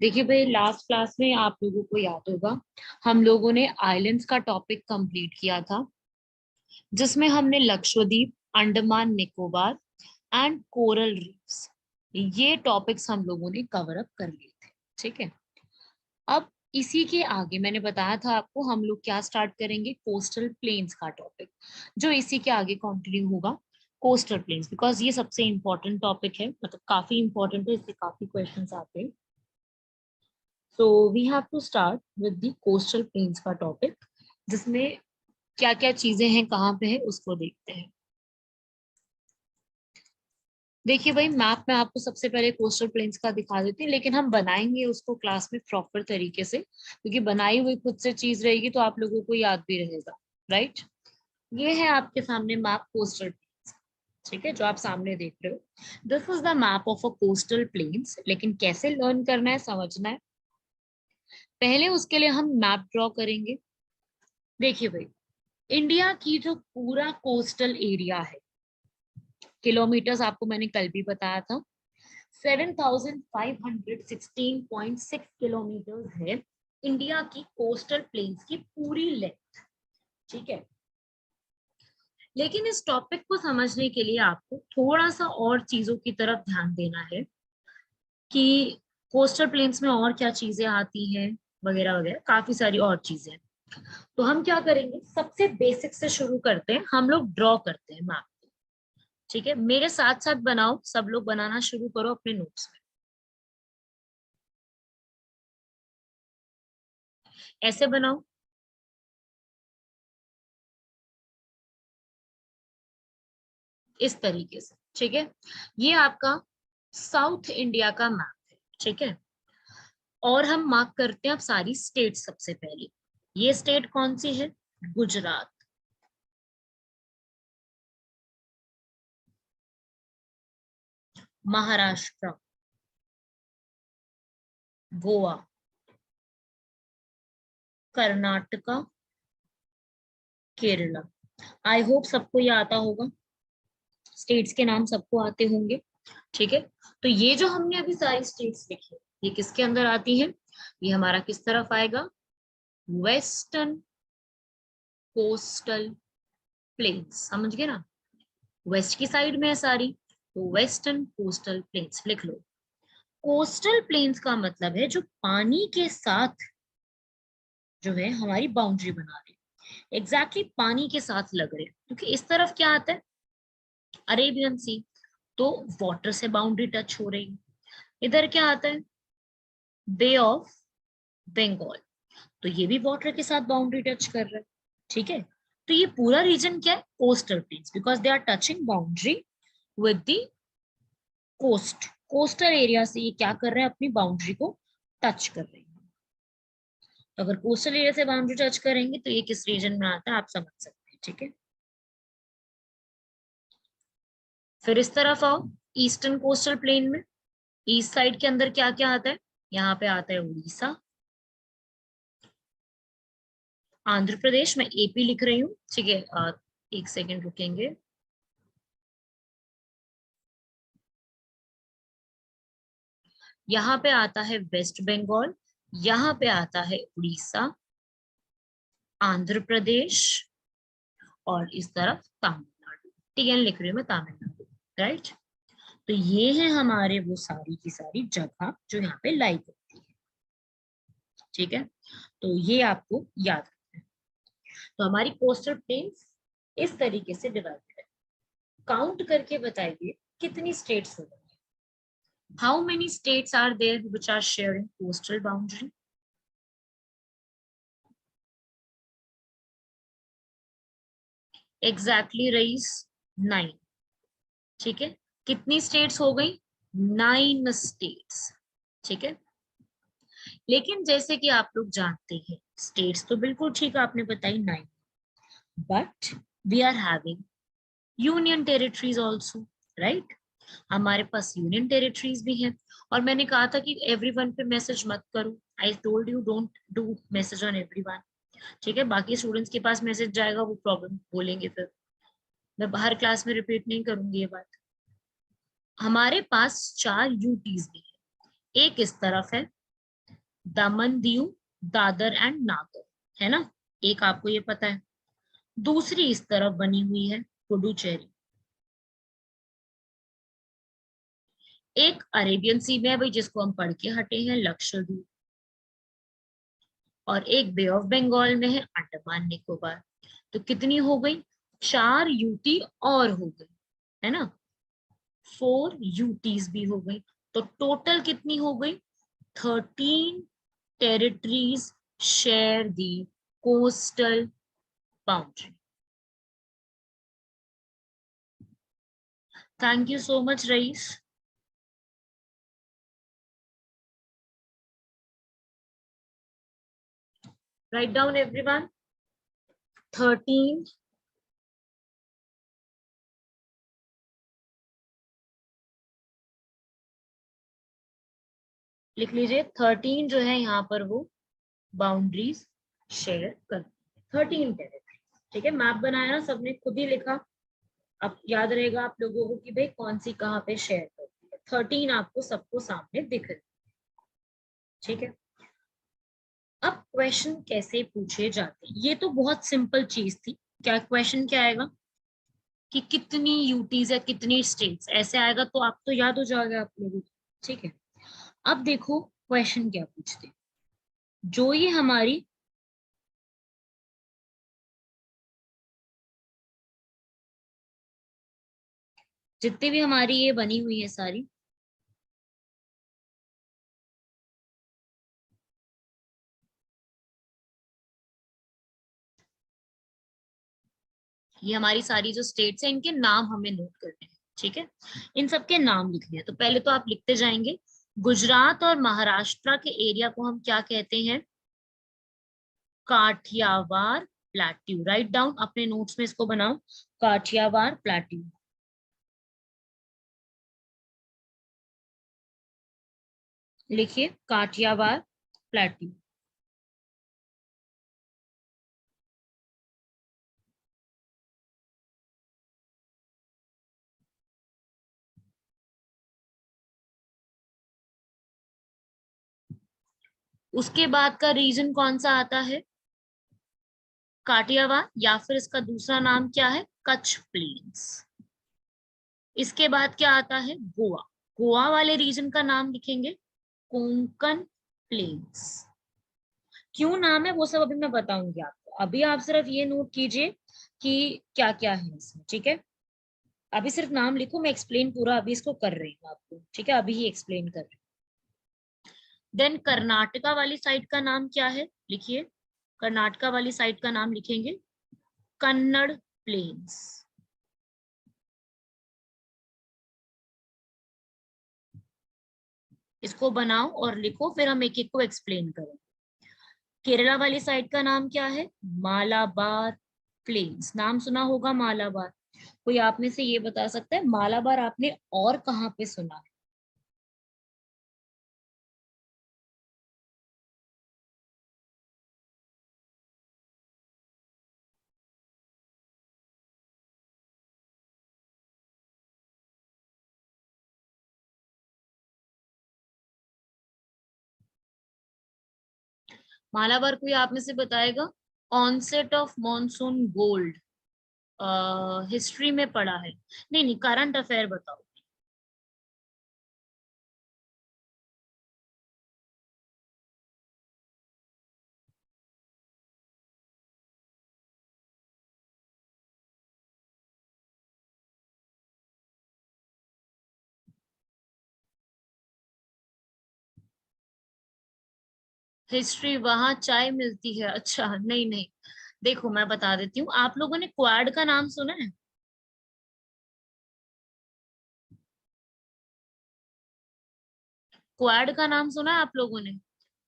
देखिए भाई, last class में आप लोगों को याद होगा हम लोगों ने आइलैंड्स का टॉपिक कंप्लीट किया था, जिसमें हमने Lakshadweep, Andaman Nicobar and coral reefs, ये टॉपिक्स हम लोगों ने कवर अप कर लिए थे। ठीक है, अब इसी के आगे मैंने बताया था आपको हम लोग क्या स्टार्ट करेंगे, कोस्टल प्लेन्स का टॉपिक, जो इसी के आगे कंटिन्यू होगा। कोस्टल प्लेन्स बिकॉज ये सबसे इंपॉर्टेंट टॉपिक है, मतलब काफी इंपॉर्टेंट है, इससे काफी क्वेश्चंस आते हैं। So we have to start with the coastal plains का टॉपिक, जिसमें क्या क्या चीजें हैं, कहाँ पे है, उसको देखते हैं। देखिए भाई, मैप में आपको सबसे पहले कोस्टल प्लेन्स का दिखा देती हूँ, लेकिन हम बनाएंगे उसको क्लास में प्रॉपर तरीके से, क्योंकि बनाई हुई खुद से चीज रहेगी तो आप लोगों को याद भी रहेगा। राइट, ये है आपके सामने मैप कोस्टल प्लेन्स। ठीक है, जो आप सामने देख रहे हो, this is the map of a coastal planes. लेकिन कैसे लर्न करना है, समझना है, पहले उसके लिए हम मैप ड्रॉ करेंगे। देखिए भाई, इंडिया की जो पूरा कोस्टल एरिया है, किलोमीटर्स आपको मैंने कल भी बताया था, 7516.6 किलोमीटर है इंडिया की कोस्टल प्लेन्स की पूरी लेंथ। ठीक है, लेकिन इस टॉपिक को समझने के लिए आपको थोड़ा सा और चीजों की तरफ ध्यान देना है कि कोस्टल प्लेन्स में और क्या चीजें आती हैं, वगैरह वगैरह, काफी सारी और चीजें हैं। तो हम क्या करेंगे, सबसे बेसिक से शुरू करते हैं, हम लोग ड्रॉ करते हैं मैप। ठीक है, मेरे साथ साथ बनाओ, सब लोग बनाना शुरू करो अपने नोट्स में। ऐसे बनाओ, इस तरीके से। ठीक है, ये आपका साउथ इंडिया का मैप है। ठीक है, और हम मार्क करते हैं अब सारी स्टेट। सबसे पहले ये स्टेट कौन सी है, गुजरात, महाराष्ट्र, गोवा, कर्नाटका, केरला। आई होप सबको ये आता होगा, स्टेट्स के नाम सबको आते होंगे। ठीक है, तो ये जो हमने अभी सारी स्टेट्स लिखी, ये किसके अंदर आती है, ये हमारा किस तरफ आएगा, वेस्टर्न कोस्टल प्लेन्स। समझ गए ना, वेस्ट की साइड में है सारी, तो वेस्टर्न कोस्टल प्लेन्स लिख लो। कोस्टल प्लेन्स का मतलब है जो पानी के साथ जो है हमारी बाउंड्री बना रहे, एग्जैक्टली पानी के साथ लग रहे, क्योंकि इस तरफ क्या आता है, अरेबियन सी, तो वाटर से बाउंड्री टच हो रही। इधर क्या आता है, बे ऑफ बंगाल, तो ये भी वाटर के साथ बाउंड्री टच कर रहा है। ठीक है, तो ये पूरा रीजन क्या है, coastal plains, because they are touching boundary with the coast. Coastal area से ये क्या कर रहे हैं, अपनी बाउंड्री को टच कर रहे हैं। तो अगर कोस्टल एरिया से बाउंड्री टच करेंगे तो ये किस रीजन में आता है, आप समझ सकते हैं। ठीक है, फिर इस तरफ आओ, ईस्टर्न कोस्टल प्लेन में, ईस्ट साइड के अंदर क्या क्या आता है, यहाँ पे आता है उड़ीसा, आंध्र प्रदेश, मैं एपी लिख रही हूँ। ठीक है, एक सेकेंड रुकेंगे। यहाँ पे आता है वेस्ट बंगाल, यहाँ पे आता है उड़ीसा, आंध्र प्रदेश, और इस तरफ तमिलनाडु। टीएन लिख रही हूँ मैं, तमिलनाडु। राइट, तो ये है हमारे वो सारी की सारी जगह जो यहाँ पे लाई करती है। ठीक है, तो ये आपको याद रखना है। तो हमारी कोस्टल प्लेन्स इस तरीके से डिवाइडेड है। काउंट करके बताइए कितनी स्टेट्स हो गई, how many states are there which are sharing coastal boundary. Exactly Raees, 9। ठीक है, कितनी स्टेट्स हो गई, 9 स्टेट्स। ठीक है, लेकिन जैसे कि आप लोग जानते हैं, स्टेट्स तो बिल्कुल ठीक आपने बताई 9, but we are having union territories also. Right, हमारे पास यूनियन टेरिटरीज भी हैं। और मैंने कहा था कि एवरीवन पे मैसेज मत करो, I told you don't do message on everyone. ठीक है, बाकी स्टूडेंट्स के पास मैसेज जाएगा, वो प्रॉब्लम बोलेंगे, फिर मैं बाहर क्लास में रिपीट नहीं करूंगी ये बात। हमारे पास 4 यूटीज भी है, एक इस तरफ है, दमन, दीव, दादर एंड नागर, है ना। एक आपको ये पता है। दूसरी इस तरफ बनी हुई है पुडुचेरी। एक अरेबियन सी में है भाई, जिसको हम पढ़ के हटे हैं, लक्षद्वीप। और एक बे ऑफ बंगाल में है, अंडमान निकोबार। तो कितनी हो गई? 4 यूटी और हो गई, है ना। 4 यूटीज भी हो गई। तो टोटल कितनी हो गई? 13 territories share the coastal boundary. Thank you so much Rais. Right down everyone. 13, लिख लीजिए। 13 जो है यहाँ पर वो बाउंड्रीज शेयर कर, 13 टेरिटरी। ठीक है, मैप बनाया ना सबने, खुद ही लिखा। अब याद रहेगा आप लोगों को कि भाई कौन सी कहाँ पे शेयर करती है। 13 आपको सबको सामने दिख रही। ठीक है। अब क्वेश्चन कैसे पूछे जाते हैं, ये तो बहुत सिंपल चीज थी। क्या क्वेश्चन क्या आएगा कि कितनी यूटीज या कितनी स्टेट्स, ऐसे आएगा तो आप तो याद हो जाएगा आप लोगों को। ठीक है। अब देखो क्वेश्चन क्या पूछते हैं। जो ये हमारी जितनी भी हमारी ये बनी हुई है सारी, ये हमारी सारी जो स्टेट्स हैं, इनके नाम हमें नोट करने हैं। ठीक है। इन सबके नाम लिखने हैं। तो पहले तो आप लिखते जाएंगे। गुजरात और महाराष्ट्र के एरिया को हम क्या कहते हैं? काठियावाड़ प्लेट्यू। राइट डाउन अपने नोट्स में, इसको बनाओ। काठियावाड़ प्लेट्यू। लिखिए काठियावाड़ प्लेट्यू। उसके बाद का रीजन कौन सा आता है? काठियावाड़, या फिर इसका दूसरा नाम क्या है? कच्छ प्लेन्स। इसके बाद क्या आता है? गोवा। गोवा वाले रीजन का नाम लिखेंगे कोंकण प्लेन्स। क्यों नाम है वो सब अभी मैं बताऊंगी आपको। अभी आप सिर्फ ये नोट कीजिए कि क्या क्या है इसमें। ठीक है। अभी सिर्फ नाम लिखो, मैं एक्सप्लेन पूरा अभी इसको कर रही हूँ आपको। ठीक है, अभी ही एक्सप्लेन कर रही हूँ। देन कर्नाटका वाली साइड का नाम क्या है? लिखिए। कर्नाटका वाली साइड का नाम लिखेंगे कन्नड़ प्लेन्स। इसको बनाओ और लिखो, फिर हम एक एक को एक्सप्लेन करें। केरला वाली साइड का नाम क्या है? मालाबार प्लेन्स। नाम सुना होगा मालाबार। कोई आप में से ये बता सकता है मालाबार आपने और कहाँ पे सुना है? मालाबार कोई आप में से बताएगा? Onset of monsoon gold, history में पढ़ा है। नहीं नहीं, करंट अफेयर बताओ। हिस्ट्री, वहां चाय मिलती है? अच्छा, नहीं नहीं। देखो मैं बता देती हूँ, आप लोगों ने क्वाड का नाम सुना है? क्वाड का नाम सुना है आप लोगों ने?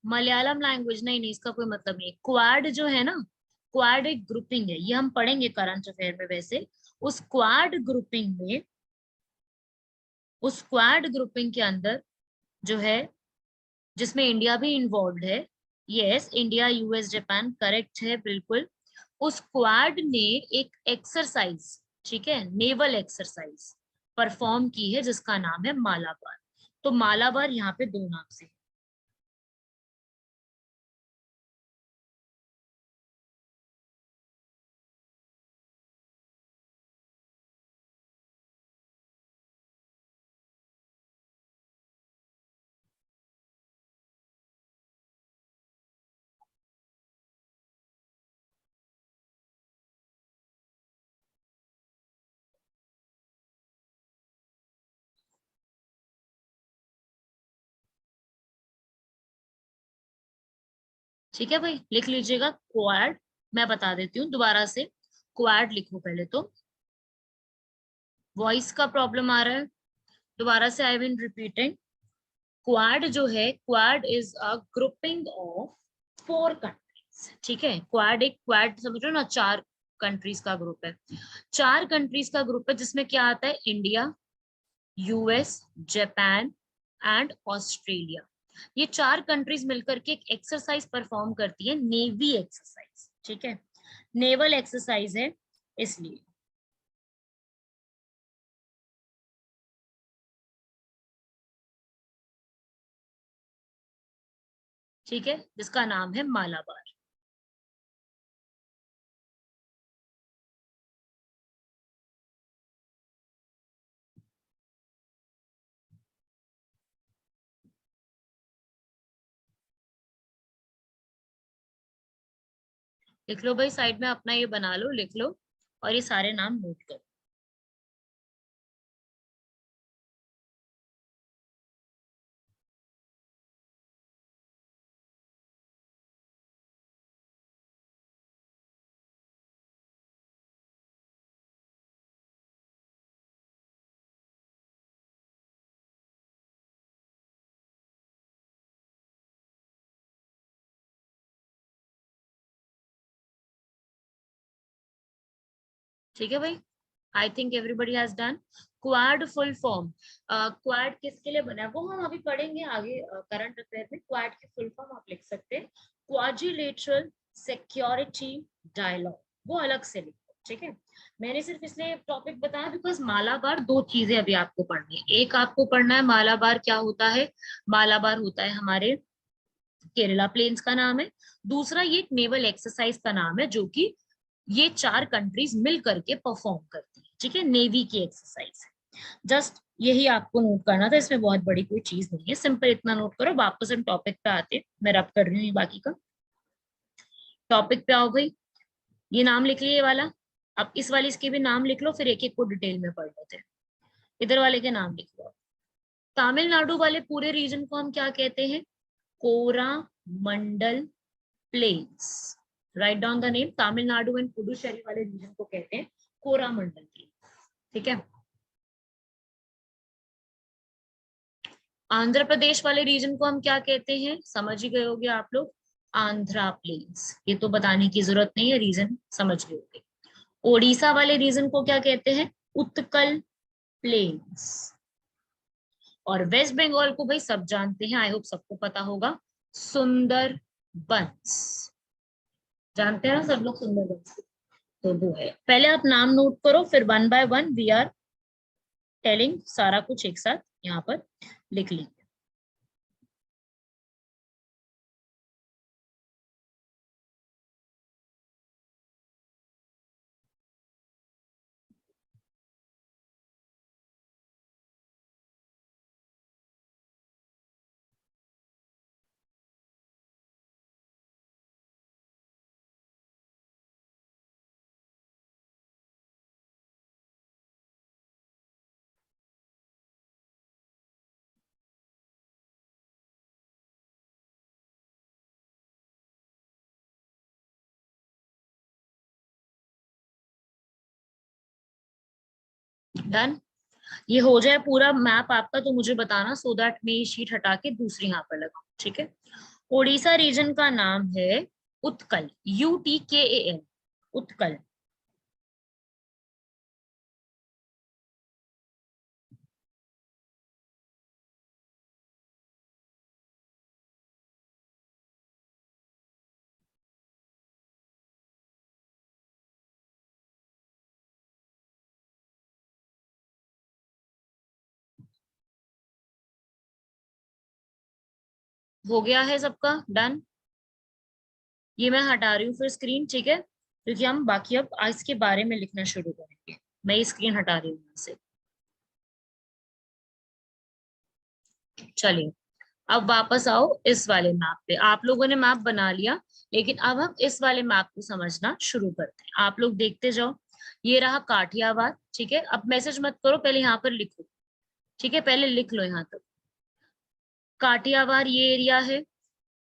मलयालम लैंग्वेज? नहीं नहीं, इसका कोई मतलब नहीं। क्वाड जो है ना, क्वाड एक ग्रुपिंग है, ये हम पढ़ेंगे करंट अफेयर में वैसे। उस क्वाड ग्रुपिंग में, उस क्वाड ग्रुपिंग के अंदर जो है, जिसमें इंडिया भी इन्वॉल्व है। Yes, India US Japan, correct है बिल्कुल। उस क्वाड ने एक एक्सरसाइज, ठीक है, नेवल एक्सरसाइज परफॉर्म की है, जिसका नाम है मालाबार। तो मालाबार यहाँ पे दो नाम से। ठीक है भाई, लिख लीजिएगा क्वाड। मैं बता देती हूँ दोबारा से, क्वाड लिखो पहले तो। वॉइस का प्रॉब्लम आ रहा है, दोबारा से आई विल रिपीटिंग। क्वाड जो है, quad is a grouping of 4 countries. ठीक है, क्वाड एक, क्वाड समझ रहे हो ना, 4 कंट्रीज का ग्रुप है। 4 कंट्रीज का ग्रुप है जिसमें क्या आता है, India, US, Japan and Australia. ये 4 कंट्रीज मिलकर के एक एक्सरसाइज परफॉर्म करती है, नेवी एक्सरसाइज। ठीक है, नेवल एक्सरसाइज है इसलिए। ठीक है, जिसका नाम है मालाबार। लिख लो भाई, साइड में अपना ये बना लो, लिख लो, और ये सारे नाम नोट करो। ठीक है भाई, I think everybody has done. Quad full form, quad किसके लिए बना है वो हम अभी पढ़ेंगे आगे करंट अफेयर में। क्वाड की फुल फॉर्म आप लिख सकते हैं, क्वाड्रिलेटरल सिक्योरिटी डायलॉग, वो अलग से लिखो। ठीक है, मैंने सिर्फ इसलिए टॉपिक बताया बिकॉज मालाबार, 2 चीजें अभी आपको पढ़नी है। एक आपको पढ़ना है मालाबार क्या होता है, मालाबार होता है हमारे केरला प्लेन्स का नाम है। दूसरा ये एक नेवल एक्सरसाइज का नाम है जो कि ये 4 कंट्रीज मिल करके परफॉर्म करती है। ठीक है, नेवी की एक्सरसाइज है। जस्ट यही आपको नोट करना था, इसमें बहुत बड़ी कोई चीज नहीं है, सिंपल इतना नोट करो। वापस हम टॉपिक पे आते हैं, मैं रब कर रही हूँ ये बाकी का। टॉपिक पे आओ भाई, ये नाम लिख लिया ये वाला। अब इस वाले इसके भी नाम लिख लो, फिर एक एक को डिटेल में पढ़ लेते हैं। इधर वाले के नाम लिख लो। तमिलनाडु वाले पूरे रीजन को हम क्या कहते हैं, Coromandel plains. Right down the name, Tamil Nadu and Puducherry वाले रीजन को कहते हैं कोरामंडल प्लेन्स। ठीक है, आंध्र प्रदेश वाले रीजन को हम क्या कहते हैं, समझ ही गए होगे आप लोग, आंध्रा प्लेन्स। ये तो बताने की जरूरत नहीं है, रीजन समझ गए होगे। ओडिशा वाले रीजन को क्या कहते हैं, उत्कल प्लेन्स। और वेस्ट बंगाल को भाई सब जानते हैं, आई होप सबको पता होगा, सुंदर बंस। जानते हैं ना सब लोग सुंदर बंस, तो वो है। पहले आप नाम नोट करो, फिर one by one we are telling, सारा कुछ एक साथ यहाँ पर लिख लीजिए। डन, ये हो जाए पूरा मैप आपका तो मुझे बताना, सो दैट मैं ये शीट हटा के दूसरी यहाँ पर लगाऊं। ठीक है, उड़ीसा रीजन का नाम है उत्कल, UTKAL, उत्कल। हो गया है सबका डन, ये मैं हटा रही हूँ फिर स्क्रीन। ठीक है, क्योंकि हम बाकी अब आज के बारे में लिखना शुरू करेंगे। मैं ये स्क्रीन हटा रही हूँ यहाँ से। चलिए, अब वापस आओ इस वाले मैप पे। आप लोगों ने मैप बना लिया, लेकिन अब हम इस वाले मैप को समझना शुरू करते हैं। आप लोग देखते जाओ, ये रहा काठियावाड़। ठीक है, अब मैसेज मत करो, पहले यहाँ पर लिखो। ठीक है, पहले लिख लो यहाँ तक। काठियावाड़ ये एरिया है,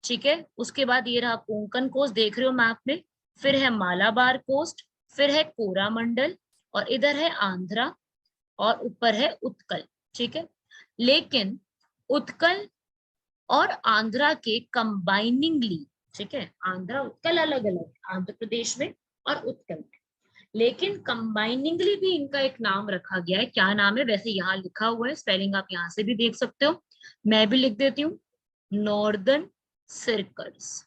ठीक है। उसके बाद ये रहा कोंकण कोस्ट, देख रहे हो मैप में, फिर है मालाबार कोस्ट, फिर है कोरामंडल, और इधर है आंध्रा, और ऊपर है उत्कल। ठीक है। लेकिन उत्कल और आंध्रा के कंबाइनिंगली, ठीक है, आंध्रा उत्कल अलग अलग है आंध्र प्रदेश में और उत्कल में, लेकिन कंबाइनिंगली भी इनका एक नाम रखा गया है। क्या नाम है? वैसे यहाँ लिखा हुआ है, स्पेलिंग आप यहाँ से भी देख सकते हो, मैं भी लिख देती हूँ, नॉर्दर्न सर्कल्स।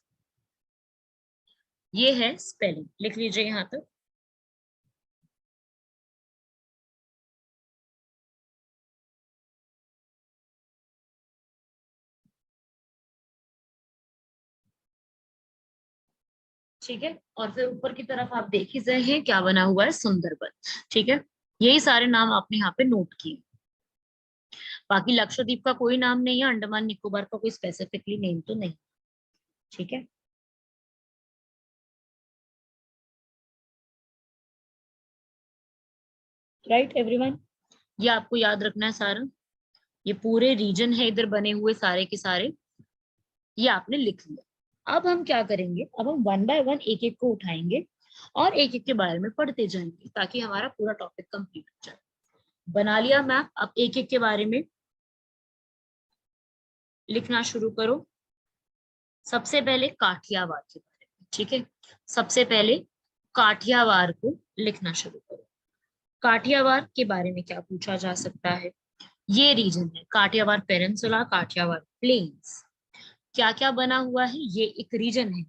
ये है स्पेलिंग, लिख लीजिए यहाँ तक। ठीक है। और फिर ऊपर की तरफ आप देख ही रहे हैं क्या बना हुआ है, सुंदरबन। ठीक है। यही सारे नाम आपने यहाँ पे नोट किए। बाकी लक्षद्वीप का कोई नाम नहीं है, अंडमान निकोबार का कोई स्पेसिफिकली नेम तो नहीं। ठीक है। राइट एवरीवन, ये आपको याद रखना है सारा। ये पूरे रीजन है इधर बने हुए सारे के सारे, ये आपने लिख लिया। अब हम क्या करेंगे, अब हम वन बाय वन एक एक को उठाएंगे और एक एक के बारे में पढ़ते जाएंगे, ताकि हमारा पूरा टॉपिक कंप्लीट हो जाए। बना लिया मैप? अब एक एक के बारे में लिखना शुरू करो। सबसे पहले काठियावाड़ के बारे में, ठीक है। सबसे पहले काठियावाड़ को लिखना शुरू करो। काठियावाड़ के बारे में क्या पूछा जा सकता है? ये रीजन है काठियावाड़ पेनिनसुला, काठियावाड़ प्लेन्स। क्या क्या बना हुआ है, ये एक रीजन है।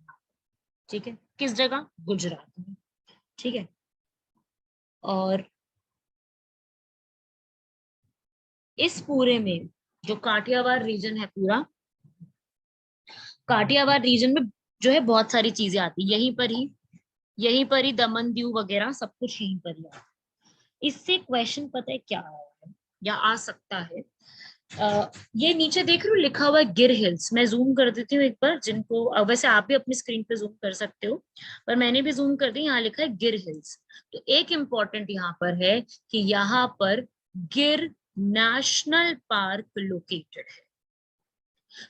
ठीक है। किस जगह? गुजरात में। ठीक है। और इस पूरे में जो काठियावाड़ रीजन है पूरा, काठियावाड़ रीजन में जो है बहुत सारी चीजें आती है, यहीं पर ही दमन दीव वगैरह सब कुछ यहीं पर ही आता है। इससे क्वेश्चन पता है क्या आया है या आ सकता है? ये नीचे देख रहे हो लिखा हुआ है गिर हिल्स। मैं जूम कर देती हूँ एक बार, जिनको वैसे आप भी अपनी स्क्रीन पे जूम कर सकते हो, पर मैंने भी जूम कर दी। यहाँ लिखा है गिर हिल्स। तो एक इम्पोर्टेंट यहाँ पर है कि यहाँ पर गिर नेशनल पार्क लोकेटेड है।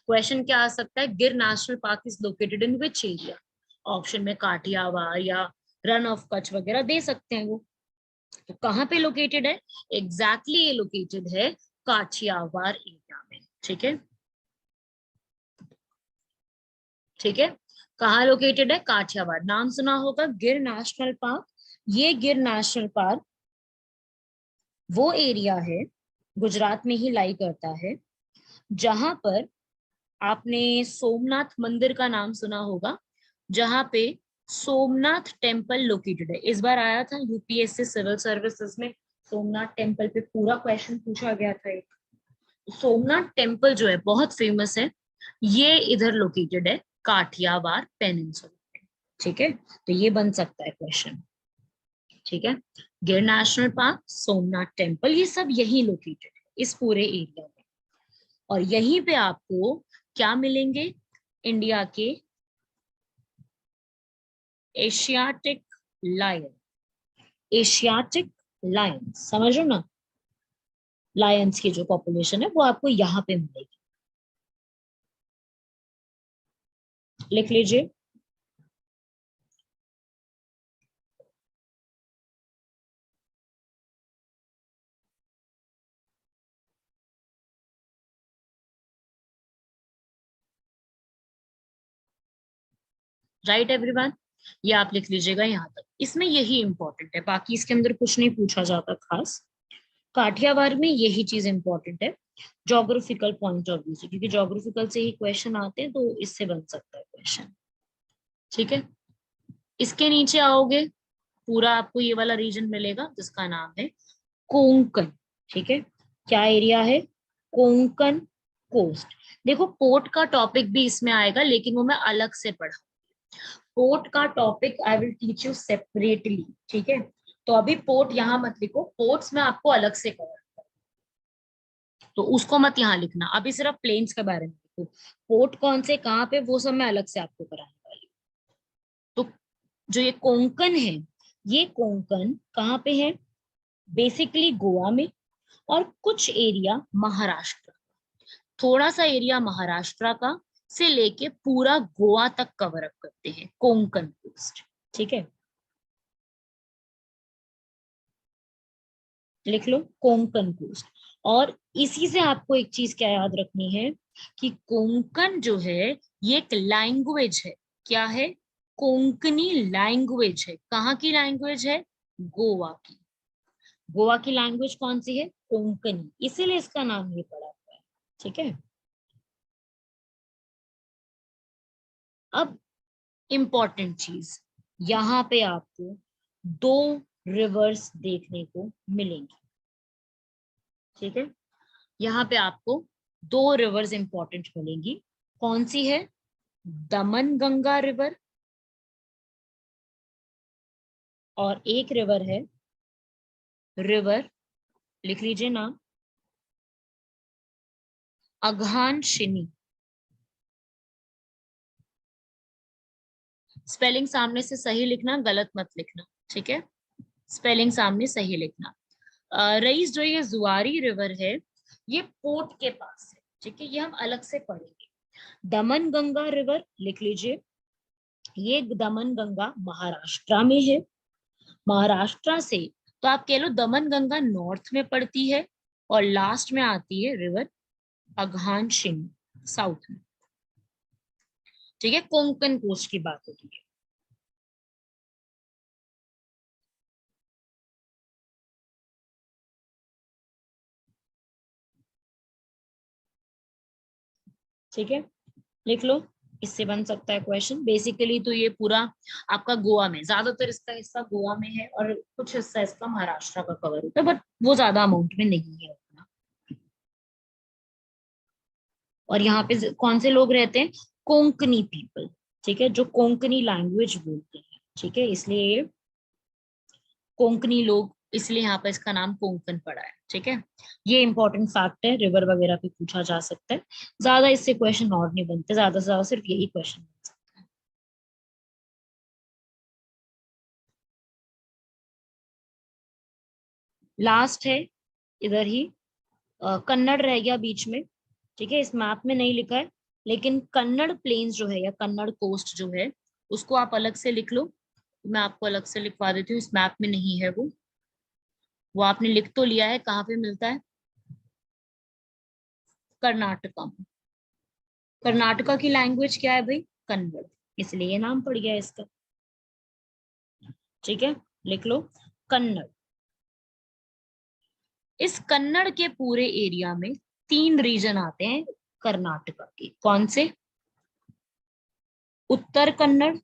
क्वेश्चन क्या आ सकता है? गिर national park is located in which area? Option में काठियावाड़ या रन ऑफ कच्छ वगैरह दे सकते हैं वो। तो कहाँ पे लोकेटेड है? एग्जैक्टली ये लोकेटेड है काठियावाड़ एरिया में। ठीक है। ठीक है। कहाँ लोकेटेड है? काठियावाड़। नाम सुना होगा गिर नेशनल पार्क। ये गिर नेशनल पार्क वो एरिया है, गुजरात में ही लाई करता है, जहां पर आपने सोमनाथ मंदिर का नाम सुना होगा, जहां पे सोमनाथ टेम्पल लोकेटेड है। इस बार आया था यूपीएससी सिविल सर्विसेज में, सोमनाथ टेम्पल पे पूरा क्वेश्चन पूछा गया था एक। सोमनाथ टेम्पल जो है बहुत फेमस है, ये इधर लोकेटेड है काठियावाड़ पेनिनसुला पे। ठीक है। तो ये बन सकता है क्वेश्चन। ठीक है। गिर नेशनल पार्क, सोमनाथ टेम्पल, ये सब यही लोकेटेड है इस पूरे एरिया में। और यहीं पे आपको क्या मिलेंगे? इंडिया के एशियाटिक लायन, एशियाटिक लायन, समझो ना, लायंस की जो पॉपुलेशन है वो आपको यहाँ पे मिलेगी। लिख लीजिए। राइट एवरीवन, ये आप लिख लीजिएगा यहाँ तक। इसमें यही इंपॉर्टेंट है, बाकी इसके अंदर कुछ नहीं पूछा जाता खास। काठियावाड़ में यही चीज इंपॉर्टेंट है जोग्राफिकल पॉइंट ऑफ व्यू से, क्योंकि जोग्राफिकल से ही क्वेश्चन आते हैं, तो इससे बन सकता है क्वेश्चन। ठीक है। इसके नीचे आओगे, पूरा आपको ये वाला रीजन मिलेगा जिसका नाम है कोंकण। ठीक है। क्या एरिया है? कोंकण कोस्ट। देखो पोर्ट का टॉपिक भी इसमें आएगा, लेकिन वो मैं अलग से पढ़ा। पोर्ट का topic I will teach you separately. ठीक है। तो अभी पोर्ट यहाँ मत लिखो, पोर्ट्स में आपको अलग से कवर, तो उसको मत यहाँ लिखना। अभी सिर्फ प्लेन्स के बारे में लिखो, पोर्ट कौन से कहाँ पे वो सब मैं अलग से आपको कराने वाली हूँ। तो जो ये कोंकण है, ये कोंकण कहाँ पे है? बेसिकली गोवा में, और कुछ एरिया महाराष्ट्र, थोड़ा सा एरिया महाराष्ट्र का, से लेके पूरा गोवा तक कवर अप करते हैं, कोंकण कोस्ट। ठीक है, लिख लो कोंकण कोस्ट। और इसी से आपको एक चीज क्या याद रखनी है कि कोंकण जो है ये एक लैंग्वेज है। क्या है? कोंकणी लैंग्वेज है। कहाँ की लैंग्वेज है? गोवा की। गोवा की लैंग्वेज कौन सी है? कोंकणी, इसीलिए इसका नाम ये पड़ा हुआ है। ठीक है, अब इंपॉर्टेंट चीज, यहाँ पे आपको दो रिवर्स देखने को मिलेंगी। ठीक है, यहाँ पे आपको दो रिवर्स इंपॉर्टेंट मिलेंगी। कौन सी है? दमन गंगा रिवर, और एक रिवर है, रिवर, लिख लीजिए नाम, अघानशिनी। स्पेलिंग सामने से सही लिखना, गलत मत लिखना। ठीक है, स्पेलिंग सामने सही लिखना। रईस, जो ये जुआरी रिवर है ये पोर्ट के पास है। ठीक है, ये हम अलग से पढ़ेंगे। दमन गंगा रिवर लिख लीजिए, ये दमन गंगा महाराष्ट्र में है। महाराष्ट्र से तो आप कह लो दमन गंगा नॉर्थ में पड़ती है, और लास्ट में आती है रिवर अघानशिनी साउथ में। ठीक है, कोंकण कोस्ट की बात होती है। ठीक है, लिख लो, इससे बन सकता है क्वेश्चन। बेसिकली तो ये पूरा आपका गोवा में, ज्यादातर इसका हिस्सा गोवा में है और कुछ हिस्सा इसका महाराष्ट्र का कवर होता है, बट वो ज्यादा अमाउंट में नहीं है उतना। और यहाँ पे कौन से लोग रहते हैं? कोंकणी पीपल। ठीक है, जो कोंकणी लैंग्वेज बोलते हैं। ठीक है, इसलिए ये कोंकणी लोग, इसलिए यहाँ पर इसका नाम कोंकण पड़ा है। ठीक है, ये इंपॉर्टेंट फैक्ट है, रिवर वगैरह पे पूछा जा सकता है। ज्यादा इससे क्वेश्चन और नहीं बनते, ज्यादा से ज्यादा सिर्फ यही क्वेश्चन बन सकता है। लास्ट है इधर ही, कन्नड़ रह गया बीच में। ठीक है, इस मैप में नहीं लिखा है, लेकिन कन्नड़ प्लेन्स जो है या कन्नड़ कोस्ट जो है उसको आप अलग से लिख लो। मैं आपको अलग से लिखवा देती हूँ, इस मैप में नहीं है वो आपने लिख तो लिया है। कहाँ पे मिलता है? कर्नाटका में। कर्नाटका की लैंग्वेज क्या है भाई? कन्नड़, इसलिए ये नाम पड़ गया है इसका। ठीक है, लिख लो कन्नड़। इस कन्नड़ के पूरे एरिया में तीन रीजन आते हैं कर्नाटका के। कौन से? उत्तर कन्नड़,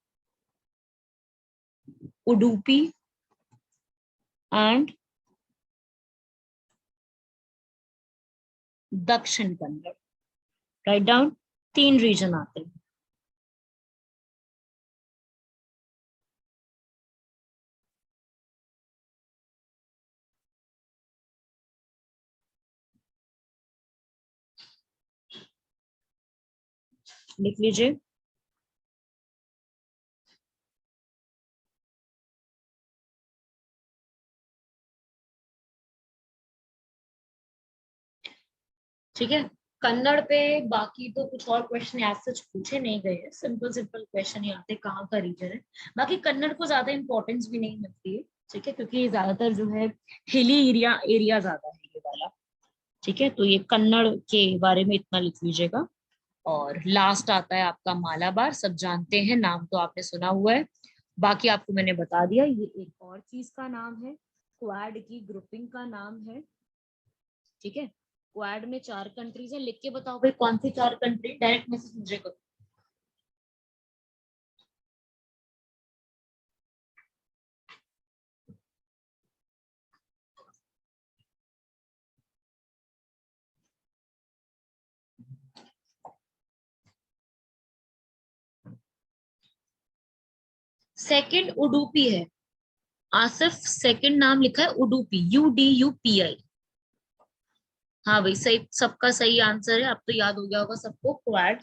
उडुपी एंड दक्षिण कन्नड़। राइट डाउन, तीन रीजन आते हैं। लिख लीजिए। ठीक है, कन्नड़ पे बाकी तो कुछ और क्वेश्चन एज सच पूछे नहीं गए हैं, सिंपल सिंपल क्वेश्चन ही आते हैं, कहाँ का रीजन है। बाकी कन्नड़ को ज्यादा इंपॉर्टेंस भी नहीं मिलती है। ठीक है, क्योंकि ये ज्यादातर जो है हिली एरिया एरिया ज्यादा है ये वाला। ठीक है, तो ये कन्नड़ के बारे में इतना लिख लीजिएगा। और लास्ट आता है आपका मालाबार, सब जानते हैं, नाम तो आपने सुना हुआ है। बाकी आपको मैंने बता दिया, ये एक और चीज का नाम है, क्वाड की ग्रुपिंग का नाम है। ठीक है, क्वाड में 4 कंट्रीज है। लिख के बताओ भाई कौन सी 4 कंट्री, डायरेक्ट मैसेज मुझे करो। सेकंड उडुपी है। आसिफ, सेकंड नाम लिखा है उडुपी, UDUPI। हाँ भाई, सही, सबका सही आंसर है। अब तो याद हो गया होगा सबको। क्वाड,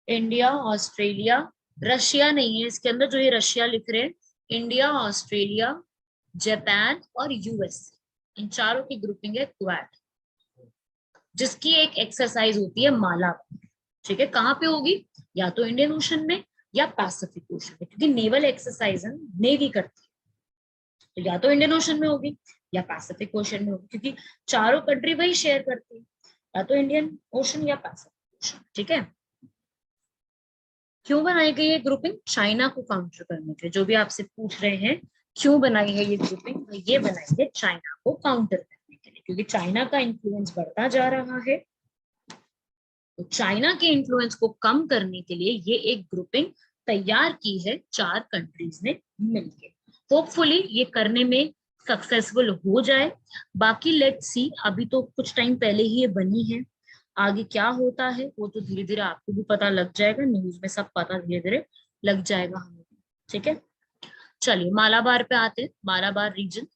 इंडिया, ऑस्ट्रेलिया, रशिया नहीं है इसके अंदर, जो ये रशिया लिख रहे हैं। इंडिया, ऑस्ट्रेलिया, जापान और US, इन चारों की ग्रुपिंग है क्वाड, जिसकी एक एक्सरसाइज होती है माला। ठीक है, कहाँ पे होगी? या तो इंडियन ओशन में या पैसिफिक ओशन में, क्योंकि नेवल एक्सरसाइज नेवी करती है, तो या तो इंडियन ओशन में होगी या पैसिफिक ओशन में होगी, क्योंकि चारों कंट्री वही शेयर करती है, या तो इंडियन ओशन या पैसिफिक ओशन। ठीक है, क्यों बनाई गई है ग्रुपिंग? चाइना को काउंटर करने के लिए। जो भी आपसे पूछ रहे हैं क्यों बनाई है ये ग्रुपिंग, तो ये बनाई है चाइना को काउंटर करने के लिए, क्योंकि चाइना का इन्फ्लुएंस बढ़ता जा रहा है। तो चाइना के इन्फ्लुएंस को कम करने के लिए ये एक ग्रुपिंग तैयार की है 4 कंट्रीज ने मिलकर। होपफुली ये करने में सक्सेसफुल हो जाए। बाकी लेट्स सी, अभी तो कुछ टाइम पहले ही ये बनी है, आगे क्या होता है वो तो धीरे धीरे आपको भी पता लग जाएगा, न्यूज में सब पता धीरे धीरे लग जाएगा हमें भी। ठीक है, चलिए मालाबार पे आते हैं। मालाबार रीजन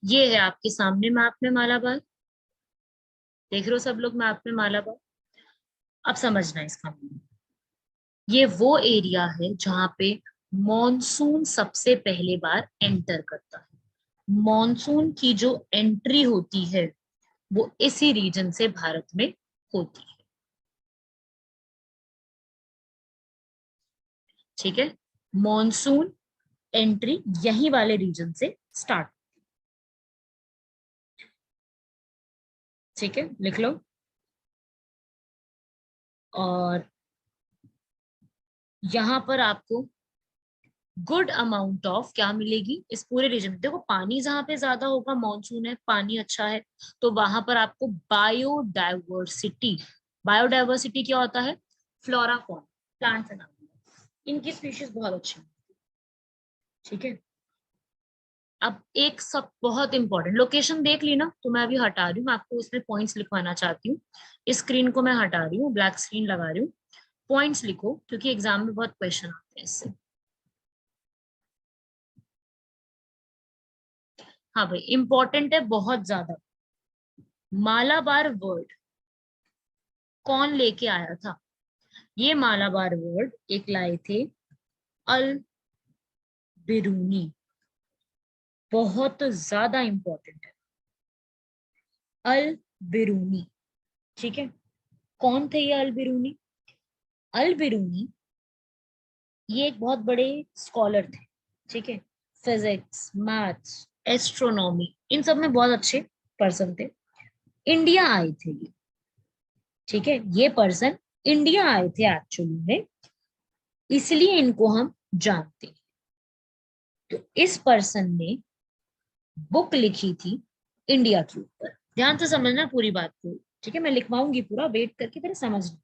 ये है आपके सामने मैप में। मालाबार देख रहे हो सब लोग मैप में मालाबार? अब समझना इसका मीनिंग। ये वो एरिया है जहां पे मॉनसून सबसे पहले बार एंटर करता है। मॉनसून की जो एंट्री होती है वो इसी रीजन से भारत में होती है। ठीक है, मॉनसून एंट्री यही वाले रीजन से स्टार्ट। ठीक है, लिख लो। और यहां पर आपको गुड अमाउंट ऑफ क्या मिलेगी इस पूरे रीजन में? देखो, पानी जहां पे ज्यादा होगा, मानसून है, पानी अच्छा है, तो वहां पर आपको बायोडाइवर्सिटी। बायोडाइवर्सिटी क्या होता है? Flora fauna, plants and animals, इनकी स्पीशीज बहुत अच्छी है। ठीक है, अब एक सब बहुत इंपॉर्टेंट लोकेशन देख ली ना, तो मैं अभी हटा रही हूँ, मैं आपको इसमें पॉइंट्स लिखवाना चाहती हूँ। इस स्क्रीन को मैं हटा रही हूँ, ब्लैक स्क्रीन लगा रही हूँ। पॉइंट्स लिखो, क्योंकि एग्जाम में बहुत क्वेश्चन आते हैं इससे। हाँ भाई, इंपॉर्टेंट है बहुत ज्यादा। मालाबार वर्ड कौन लेके आया था? ये मालाबार वर्ड एक लाए थे अल बिरूनी। बहुत ज्यादा इंपॉर्टेंट है, अल बिरूनी। ठीक है, कौन थे ये अल बिरूनी? अल बिरूनी ये एक बहुत बड़े स्कॉलर थे। ठीक है, फिजिक्स, मैथ्स, एस्ट्रोनॉमी, इन सब में बहुत अच्छे पर्सन थे। इंडिया आए थे ये। ठीक है, ये पर्सन इंडिया आए थे एक्चुअली में, इसलिए इनको हम जानते हैं। तो इस पर्सन ने बुक लिखी थी इंडिया के ऊपर। ध्यान से समझना पूरी बात को। ठीक है, मैं लिखवाऊंगी पूरा, वेट करके फिर समझना।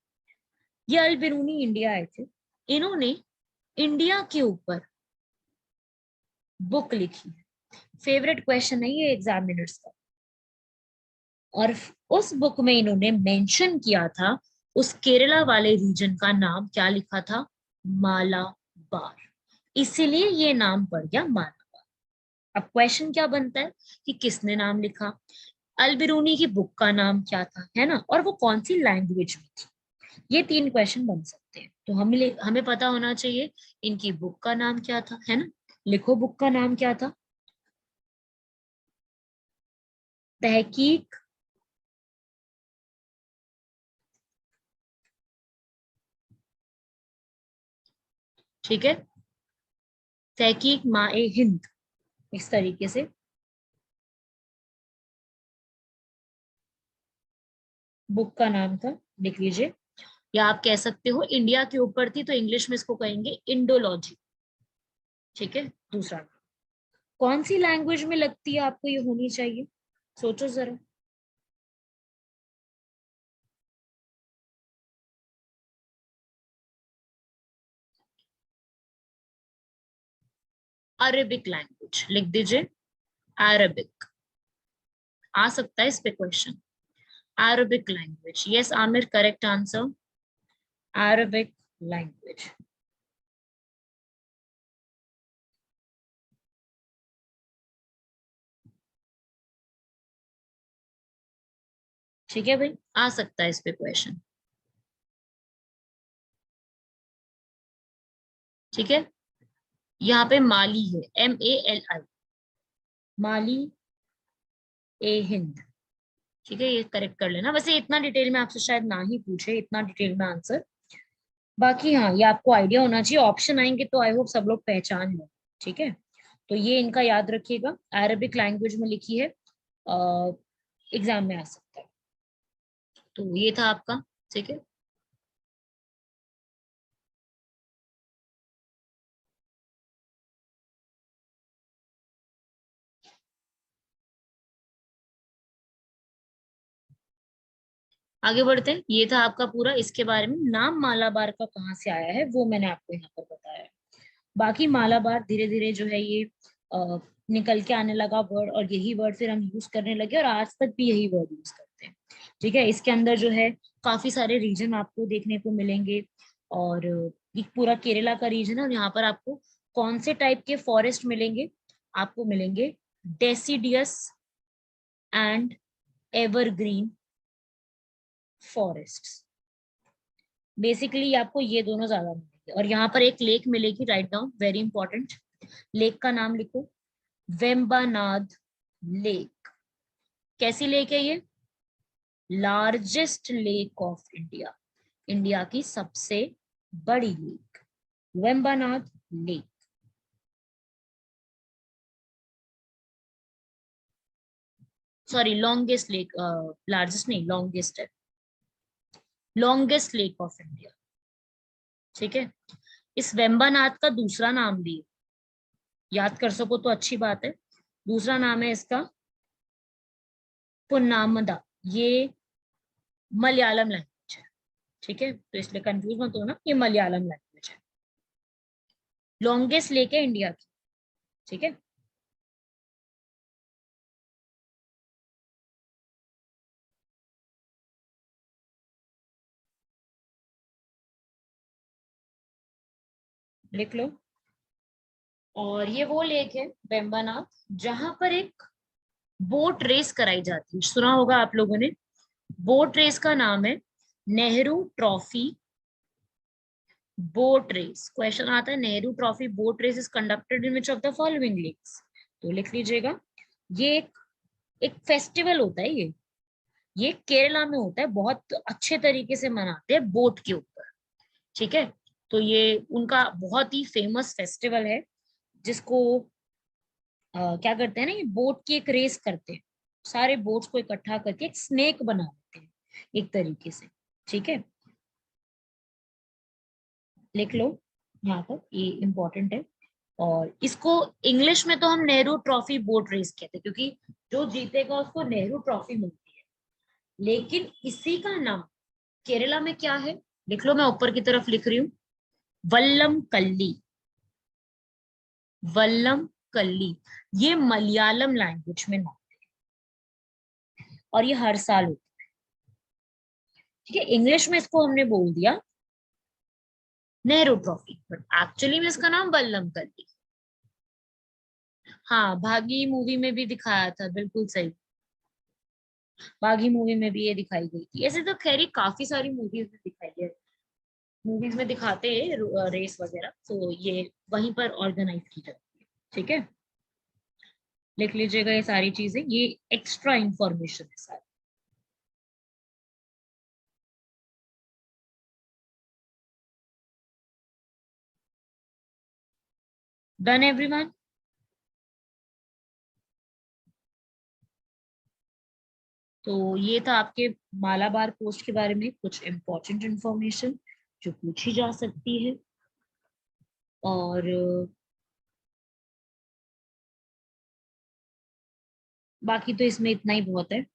ये अल बिरूनी इंडिया आए थे, इन्होंने इंडिया के ऊपर बुक लिखी है। फेवरेट क्वेश्चन है ये एग्जामिनर्स का। और उस बुक में इन्होंने मेंशन किया था, उस केरला वाले रीजन का नाम क्या लिखा था? मालाबार। इसीलिए ये नाम पड़ गया मालाबार। अब क्वेश्चन क्या बनता है कि किसने नाम लिखा, अलबिरूनी की बुक का नाम क्या था, है ना, और वो कौन सी लैंग्वेज में थी। ये 3 क्वेश्चन बन सकते हैं। तो हमें पता होना चाहिए इनकी बुक का नाम क्या था, है ना। लिखो, बुक का नाम क्या था? तहकीक ठीक है, तहकीक माए हिंद, इस तरीके से बुक का नाम था, लिख लीजिए। या आप कह सकते हो इंडिया के ऊपर थी, तो इंग्लिश में इसको कहेंगे इंडोलॉजी। ठीक है, दूसरा नाम कौन सी लैंग्वेज में लगती है आपको ये होनी चाहिए? सोचो जरा। अरेबिक लैंग्वेज लिख दीजिए, अरेबिक। आ सकता है इस पे question. Arabic language, yes Aamir, correct answer, Arabic language. ठीक है भाई, आ सकता है इस पे क्वेश्चन। ठीक है, यहाँ पे माली है, MALI, माली ए हिंद। ठीक है, ये करेक्ट कर लेना। वैसे इतना डिटेल में आपसे शायद ना ही पूछे, इतना डिटेल में आंसर। बाकी हाँ, ये आपको आइडिया होना चाहिए, ऑप्शन आएंगे तो आई होप सब लोग पहचान लो। ठीक है, तो ये इनका याद रखिएगा, अरबिक लैंग्वेज में लिखी है, एग्जाम में आ सकता है। तो ये था आपका। ठीक है, आगे बढ़ते हैं। ये था आपका पूरा, इसके बारे में नाम मालाबार का कहाँ से आया है वो मैंने आपको यहाँ पर बताया है। बाकी मालाबार धीरे धीरे जो है ये निकल के आने लगा वर्ड, और यही वर्ड फिर हम यूज करने लगे, और आज तक भी यही वर्ड यूज करते हैं। ठीक है, इसके अंदर जो है काफी सारे रीजन आपको देखने को मिलेंगे, और एक पूरा केरला का रीजन है, और यहाँ पर आपको कौन से टाइप के फॉरेस्ट मिलेंगे, आपको मिलेंगे deciduous and evergreen forest. Basically आपको ये दोनों ज्यादा मिलेंगे, और यहाँ पर एक लेक मिलेगी, write down, very important. Lake का नाम लिखो, वेम्बानाद लेक। कैसी लेक है ये? Largest lake of India, India की सबसे बड़ी lake, Vembanad lake. Sorry, longest lake, largest नहीं, लॉन्गेस्ट है, लॉन्गेस्ट लेक ऑफ इंडिया। ठीक है, इस वेम्बानाथ का दूसरा नाम भी है, याद कर सको तो अच्छी बात है। दूसरा नाम है इसका पुन्नामदा। ये मलयालम लैंग्वेज है। ठीक है, तो इसलिए कंफ्यूज मत होना, ये मलयालम लैंग्वेज है, लॉन्गेस्ट लेक है इंडिया की। ठीक है, लिख लो। और ये वो लेक है वेम्बानाथ, जहां पर एक बोट रेस कराई जाती है, सुना होगा आप लोगों ने। बोट रेस का नाम है Nehru trophy boat race. Question आता है, Nehru trophy boat race is conducted in which of the following lakes. तो लिख लीजिएगा, ये एक फेस्टिवल होता है, ये केरला में होता है, बहुत अच्छे तरीके से मनाते हैं बोट के ऊपर। ठीक है, तो ये उनका बहुत ही फेमस फेस्टिवल है, जिसको क्या करते हैं ना, ये बोट की एक रेस करते हैं, सारे बोट्स को इकट्ठा करके एक स्नेक बना देते हैं एक तरीके से। ठीक है, लिख लो यहाँ तक, ये इंपॉर्टेंट है। और इसको इंग्लिश में तो हम नेहरू ट्रॉफी बोट रेस कहते हैं, क्योंकि जो जीतेगा उसको नेहरू ट्रॉफी मिलती है। लेकिन इसी का नाम केरला में क्या है, लिख लो, मैं ऊपर की तरफ लिख रही हूँ, वल्लम कल्ली। वल्लम कल्ली, ये मलयालम लैंग्वेज में नाम, और ये हर साल होता है। ठीक है, इंग्लिश में इसको हमने बोल दिया नेहरू ट्रॉफी, बट एक्चुअली में इसका नाम वल्लम कल्ली। हाँ, भागी मूवी में भी दिखाया था, बिल्कुल सही, बागी मूवी में भी ये दिखाई गई थी। ऐसे तो खैर काफी सारी मूवीज में दिखाई है, मूवीज में दिखाते हैं रेस वगैरह, तो ये वहीं पर ऑर्गेनाइज की जाती है। ठीक है, लिख लीजिएगा ये सारी चीजें, ये एक्स्ट्रा इंफॉर्मेशन है सारी। Done everyone? तो ये था आपके मालाबार पोस्ट के बारे में कुछ इंपॉर्टेंट इंफॉर्मेशन जो पूछी जा सकती है। और बाकी तो इसमें इतना ही बहुत है।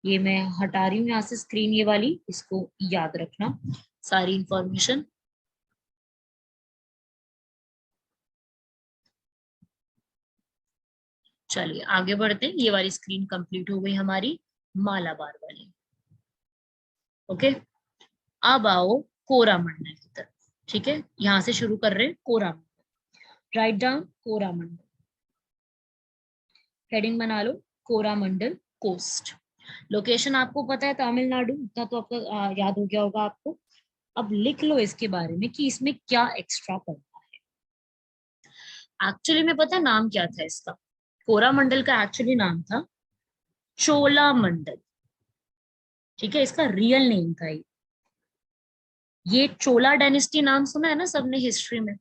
ये मैं हटा रही हूँ यहाँ से स्क्रीन, ये वाली, इसको याद रखना सारी इंफॉर्मेशन। चलिए आगे बढ़ते हैं, ये वाली स्क्रीन कंप्लीट हो गई हमारी, मालाबार वाली। ओके, अब आओ कोरामंडल की तरफ। ठीक है, यहां से शुरू कर रहे हैं Coromandel. Write down Coromandel, heading बना लो, कोरामंडल कोस्ट। लोकेशन आपको पता है तमिलनाडु, इतना तो आपका याद हो गया होगा आपको। अब लिख लो इसके बारे में कि इसमें क्या एक्स्ट्रा पड़ता है। एक्चुअली में पता है नाम क्या था इसका? कोरामंडल का एक्चुअली नाम था चोलामंडल, ठीक है, इसका रियल नेम था ये चोला डायनेस्टी नाम सुना है ना सबने हिस्ट्री में,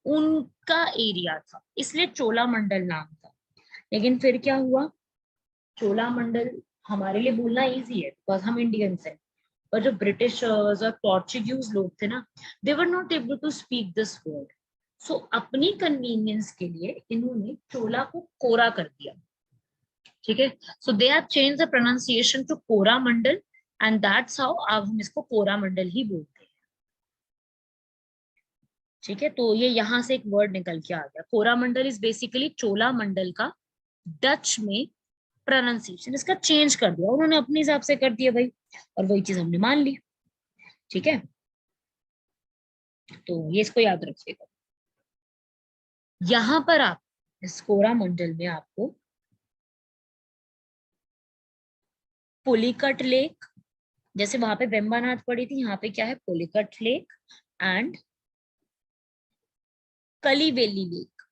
उनका एरिया था, इसलिए चोलामंडल नाम था। लेकिन फिर क्या हुआ, चोलामंडल हमारे लिए बोलना इजी है बिकॉज हम इंडियंस हैं, पर जो ब्रिटिशर्स और पोर्चुगीज लोग थे ना, they were not able to speak this word, so अपनी कन्वीनियंस के लिए इन्होंने चोला को कोरा कर दिया, ठीक है। So they have change the pronunciation to Coromandel, and that's how अब हम इसको कोरामंडल ही बोलते हैं, ठीक है। तो ये यहाँ से एक वर्ड निकल के आ गया, कोरामंडल इज बेसिकली चोला मंडल का डच में प्रोनाउंसिएशन, इसका चेंज कर दिया उन्होंने, अपने हिसाब से कर दिया भाई, और वही चीज हमने मान ली, ठीक है। तो ये इसको याद रखिएगा। यहां पर आप इस कोरामंडल में आपको पुलिकट लेक, जैसे वहां पे वेम्बानाथ पड़ी थी, यहाँ पे क्या है, Pulicat lake and Kaliveli lake,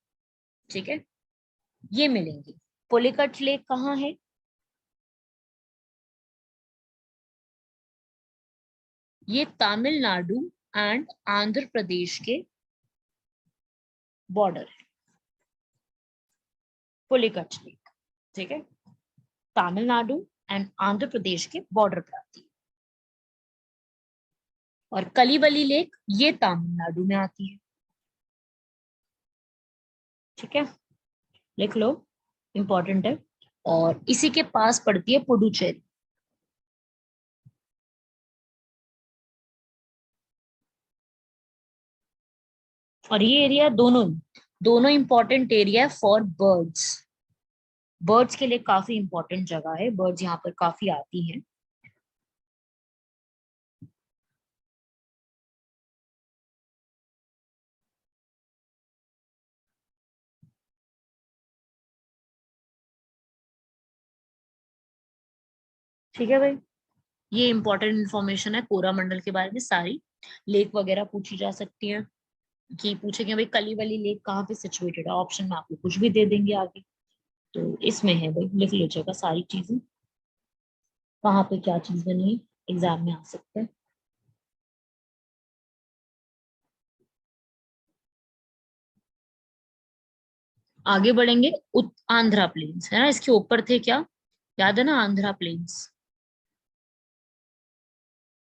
ठीक है, ये मिलेंगे। पुलिकट लेक कहाँ है, ये तमिलनाडु एंड आंध्र प्रदेश के बॉर्डर है, पुलिकट लेक, ठीक है, तमिलनाडु एंड आंध्र प्रदेश के बॉर्डर पर आती है। और कलीवली लेक ये तमिलनाडु में आती है, ठीक है, लिख लो, इंपॉर्टेंट है। और इसी के पास पड़ती है पुडुचेरी, और ये एरिया दोनों दोनों इंपॉर्टेंट एरिया है फॉर बर्ड्स, बर्ड्स के लिए काफी इंपॉर्टेंट जगह है, बर्ड्स यहाँ पर काफी आती हैं। ठीक है भाई, ये इंपॉर्टेंट इन्फॉर्मेशन है कोरामंडल के बारे में, सारी लेक वगैरह पूछी जा सकती है, कि पूछेंगे भाई कली वाली लेक कहाँ पे सिचुएटेड है, ऑप्शन में आपको कुछ भी दे देंगे आगे, तो इसमें है भाई, लिख लीजिएगा सारी चीजें, कहाँ पे क्या चीज बनी है, एग्जाम में आ सकते हैं। आगे बढ़ेंगे, आंध्रा प्लेन्स है ना, इसके ऊपर थे क्या, याद है ना, आंध्रा प्लेन्स,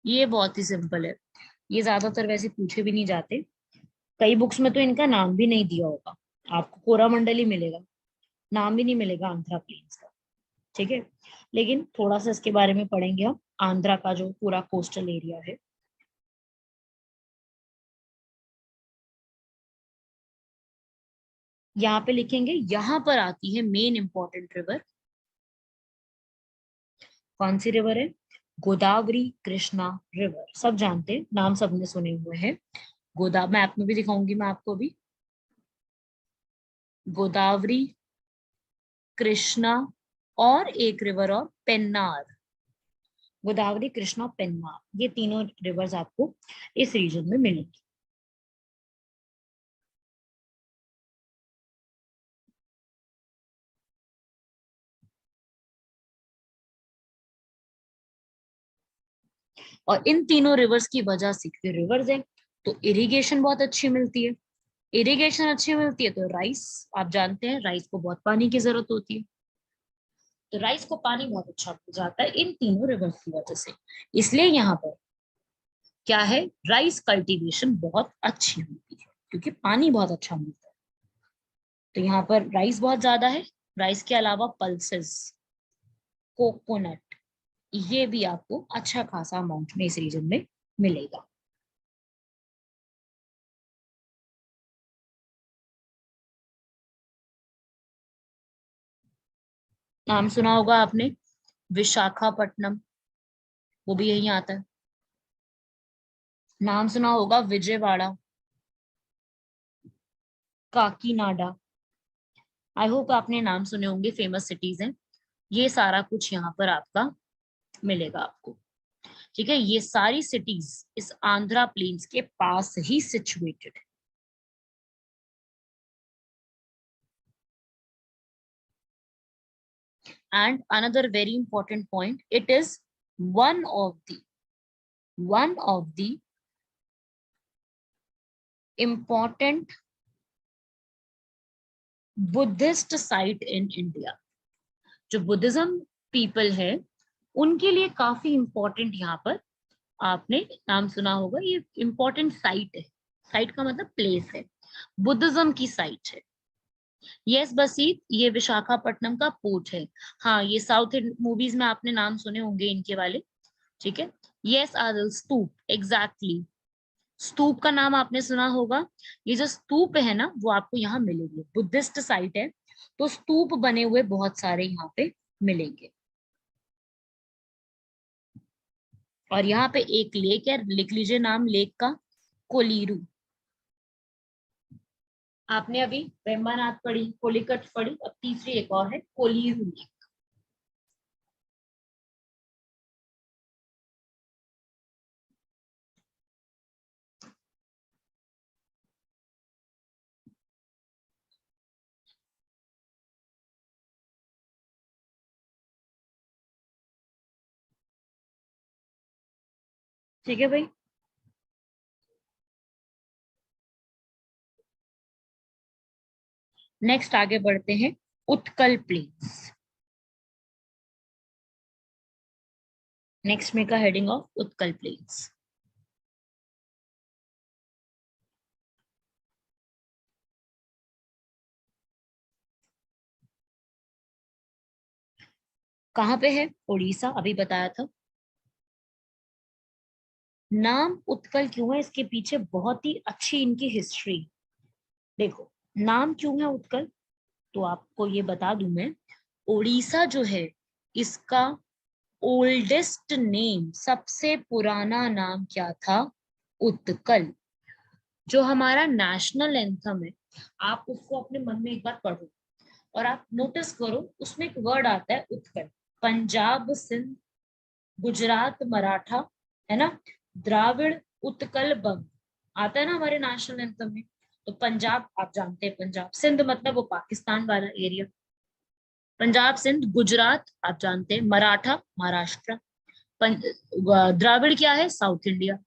ये बहुत ही सिंपल है, ये ज्यादातर वैसे पूछे भी नहीं जाते, कई बुक्स में तो इनका नाम भी नहीं दिया होगा, आपको कोरामंडल ही मिलेगा, नाम भी नहीं मिलेगा आंध्रा प्लेन्स का, ठीक है। लेकिन थोड़ा सा इसके बारे में पढ़ेंगे हम, आंध्रा का जो पूरा कोस्टल एरिया है, यहाँ पे लिखेंगे, यहाँ पर आती है मेन इंपॉर्टेंट रिवर, कौन सी रिवर है, गोदावरी कृष्णा रिवर, सब जानते हैं, नाम सबने सुने हुए हैं, मैप में भी दिखाऊंगी मैं आपको भी, गोदावरी, कृष्णा, और एक रिवर और पेन्नार, गोदावरी कृष्णा पेन्नार, ये तीनों रिवर्स आपको इस रीजन में मिलेंगी। और इन तीनों रिवर्स की वजह से, क्योंकि रिवर्स है तो इरिगेशन बहुत अच्छी मिलती है, इरिगेशन अच्छी मिलती है तो राइस, आप जानते हैं राइस को बहुत पानी की जरूरत होती है, तो राइस को पानी बहुत अच्छा मिल जाता है इन तीनों रिवर्स की वजह से, इसलिए यहाँ पर क्या है, राइस कल्टीवेशन बहुत अच्छी होती है, क्योंकि पानी बहुत अच्छा मिलता है, तो यहाँ पर राइस बहुत ज्यादा है, राइस के अलावा पल्सेस, कोकोनट, ये भी आपको अच्छा खासा अमाउंट में इस रीजन में मिलेगा। नाम सुना होगा आपने, विशाखापट्टनम, वो भी यही आता है, नाम सुना होगा विजयवाड़ा, काकीनाडा, आई होप आपने नाम सुने होंगे, फेमस सिटीज हैं, ये सारा कुछ यहाँ पर आपका मिलेगा आपको, ठीक है। ये सारी सिटीज इस आंध्रा प्लेन्स के पास ही सिचुएटेड है। And another very important point, it is one of the important Buddhist site in India. जो बुद्धिज्म पीपल है उनके लिए काफी इंपॉर्टेंट, यहाँ पर आपने नाम सुना होगा, ये इंपॉर्टेंट साइट है। साइट का मतलब प्लेस है, बुद्धिज्म की साइट है। यस बसीत, ये विशाखापट्टनम का पोर्ट है। हाँ, ये साउथ मूवीज में आपने नाम सुने होंगे इनके वाले, ठीक है। यस आदिल, स्तूप, एग्जैक्टली, स्तूप का नाम आपने सुना होगा। ये जो स्तूप है ना वो आपको यहाँ मिलेंगे, बुद्धिस्ट साइट है तो स्तूप बने हुए बहुत सारे यहाँ पे मिलेंगे। और यहाँ पे एक लेक है, लिख लीजिए नाम लेक का, कोलीरू। आपने अभी वेम्बानाथ पढ़ी, कोलिकट पढ़ी, अब तीसरी एक और है कोलीरू लेक। ठीक है भाई। नेक्स्ट आगे बढ़ते हैं, उत्कल प्लेन्स। नेक्स्ट में का हेडिंग ऑफ उत्कल प्लेन्स। कहाँ पे है? उड़ीसा, अभी बताया था। नाम उत्कल क्यों है, इसके पीछे बहुत ही अच्छी इनकी हिस्ट्री। देखो, नाम क्यों है उत्कल, तो आपको ये बता दूं मैं। उड़ीसा जो है, इसका ओल्डेस्ट नेम, सबसे पुराना नाम क्या था? उत्कल। जो हमारा नेशनल एंथम है, आप उसको अपने मन में एक बार पढ़ो और आप नोटिस करो, उसमें एक वर्ड आता है उत्कल। पंजाब, सिंध, गुजरात, मराठा, है ना, द्राविड़, उत्कल, बंग, आता है ना हमारे नेशनल एंथम में। तो पंजाब आप जानते हैं, पंजाब, सिंध मतलब वो पाकिस्तान वाला एरिया, पंजाब सिंध, गुजरात आप जानते हैं, मराठा महाराष्ट्र, द्राविड़ क्या है? South India.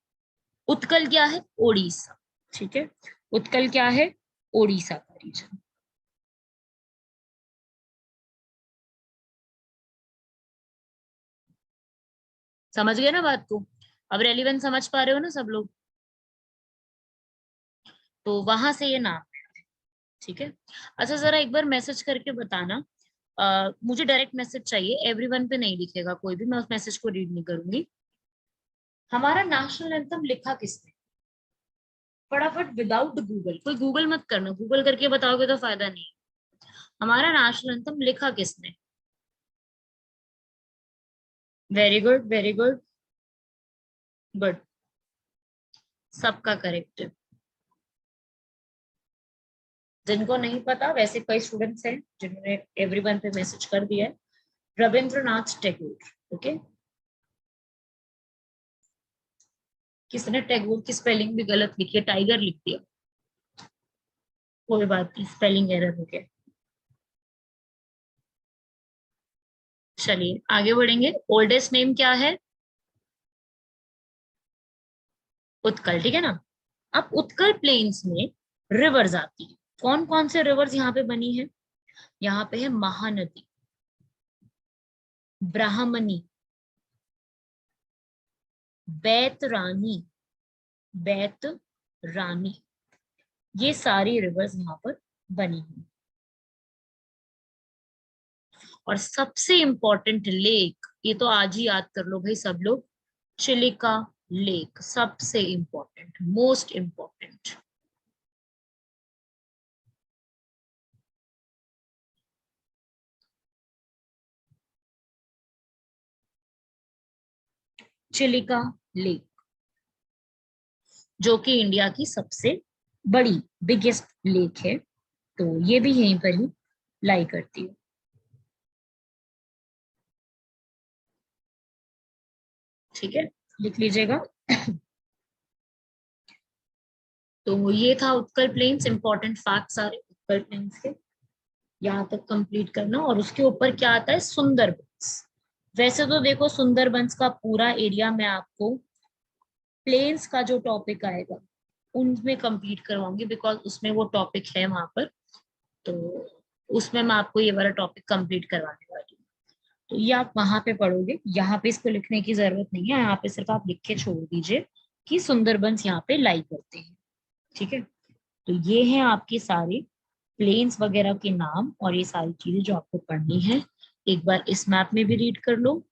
उत्कल क्या है? ओडिशा। ठीक है, उत्कल क्या है? ओडिशा का रीजन। समझ गए ना बात को? अब रेलिवेंस समझ पा रहे हो ना सब लोग? तो वहां से ये नाम है, ठीक है। अच्छा, जरा एक बार मैसेज करके बताना। मुझे डायरेक्ट मैसेज चाहिए, एवरीवन पे नहीं लिखेगा कोई भी, मैं उस मैसेज को रीड नहीं करूंगी। हमारा नेशनल एंथम लिखा किसने? फटाफट, विदाउट गूगल, कोई गूगल मत करना, गूगल करके बताओगे तो फायदा नहीं। हमारा नेशनल एंथम लिखा किसने? Very good, very good, good, सबका करेक्ट है। जिनको नहीं पता, वैसे कई स्टूडेंट्स हैं जिन्होंने एवरीवन पे मैसेज कर दिया है। रविंद्रनाथ टैगोर। ओके, किसने टैगोर की स्पेलिंग भी गलत लिखी है, टाइगर लिख दिया, कोई बात नहीं, स्पेलिंग एरर हो गया। चलिए आगे बढ़ेंगे। ओल्डेस्ट नेम क्या है? उत्कल, ठीक है ना। अब उत्कल प्लेन्स में रिवर्स आती है, कौन कौन से रिवर्स यहाँ पे बनी है? यहाँ पे है महानदी, ब्राह्मणी, बैतरानी, बैतरानी, ये सारी रिवर्स यहाँ पर बनी हुई। और सबसे इंपॉर्टेंट लेक, ये तो आज ही याद कर लो भाई सब लोग, चिलिका लेक, सबसे important, most important. Chilika lake, जो कि इंडिया की सबसे बड़ी, बिगेस्ट लेक है, तो ये भी यहीं पर ही लाई करती है। ठीक है, लिख लीजिएगा। तो ये था उत्कल प्लेन्स, इंपॉर्टेंट फैक्ट सारे उत्कल प्लेन्स के। यहाँ तक कंप्लीट करना, और उसके ऊपर क्या आता है, सुंदरबंस। वैसे तो देखो सुंदरबंस का पूरा एरिया मैं आपको प्लेन्स का जो टॉपिक आएगा उनमें कंप्लीट करवाऊंगी, बिकॉज उसमें वो टॉपिक है वहां पर। तो उसमें मैं आपको ये वाला टॉपिक कंप्लीट करवाने वाली हूँ। तो ये आप वहां पे पढ़ोगे, यहाँ पे इसको लिखने की जरूरत नहीं है, यहाँ पे सिर्फ आप लिख के छोड़ दीजिए कि सुंदरबंस यहाँ पे लाई करते हैं। ठीक है, तो ये हैं आपके सारे प्लेन्स वगैरह के नाम और ये सारी चीजें जो आपको पढ़नी है। एक बार इस मैप में भी रीड कर लो,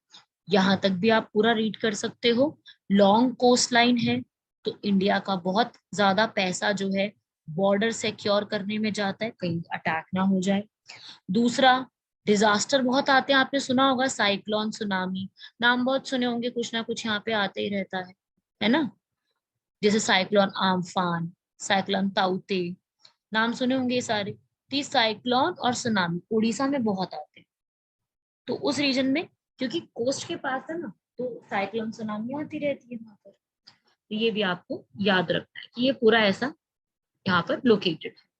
यहाँ तक भी आप पूरा रीड कर सकते हो। लॉन्ग कोस्ट लाइन है, तो इंडिया का बहुत ज्यादा पैसा जो है बॉर्डर सिक्योर करने में जाता है, कहीं अटैक ना हो जाए। दूसरा, डिजास्टर बहुत आते हैं, आपने सुना होगा साइक्लोन, सुनामी, नाम बहुत सुने होंगे, कुछ ना कुछ यहाँ पे आते ही रहता है ना। जैसे साइक्लोन आम्फान, साइक्लोन ताउते, नाम सुने होंगे ये सारे। तो ये साइक्लोन और सुनामी उड़ीसा में बहुत आते हैं, तो उस रीजन में, क्योंकि कोस्ट के पास है ना, तो साइक्लोन सुनामी आती रहती है वहां पर। तो ये भी आपको याद रखना है कि ये पूरा ऐसा यहाँ पर लोकेटेड है।